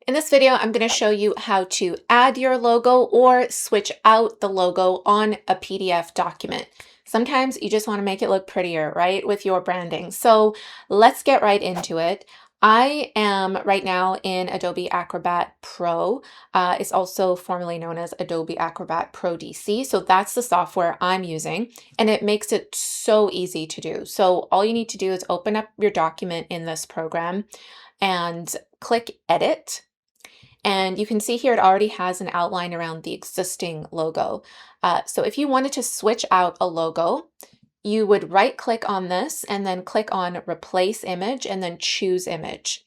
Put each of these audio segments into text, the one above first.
In this video, I'm going to show you how to add your logo or switch out the logo on a PDF document. Sometimes you just want to make it look prettier, right, with your branding. So let's get right into it. I am right now in Adobe Acrobat Pro. It's also formerly known as Adobe Acrobat Pro DC. So that's the software I'm using, and it makes it so easy to do. So all you need to do is open up your document in this program and click Edit. And you can see here it already has an outline around the existing logo. So if you wanted to switch out a logo, you would right click on this and then click on Replace Image and then choose Image.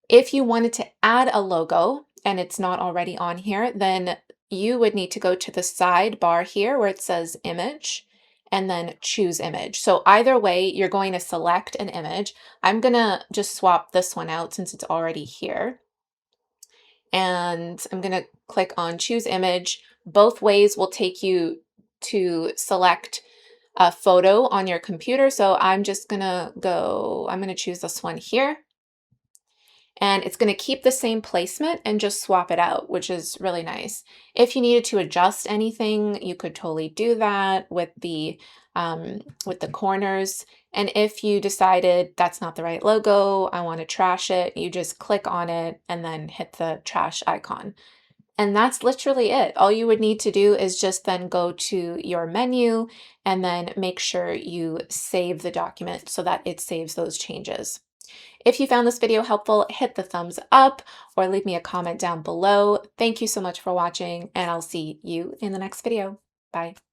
If you wanted to add a logo and it's not already on here, then you would need to go to the sidebar here where it says Image and then choose Image. So either way, you're going to select an image. I'm gonna just swap this one out since it's already here. And I'm going to click on choose image. Both ways will take you to select a photo on your computer. So I'm just going to I'm going to choose this one here. And it's going to keep the same placement and just swap it out, which is really nice. If you needed to adjust anything, you could totally do that with the corners. And if you decided that's not the right logo, I want to trash it, you just click on it and then hit the trash icon. And that's literally it. All you would need to do is just then go to your menu and then make sure you save the document so that it saves those changes. If you found this video helpful, hit the thumbs up or leave me a comment down below. Thank you so much for watching, and I'll see you in the next video. Bye.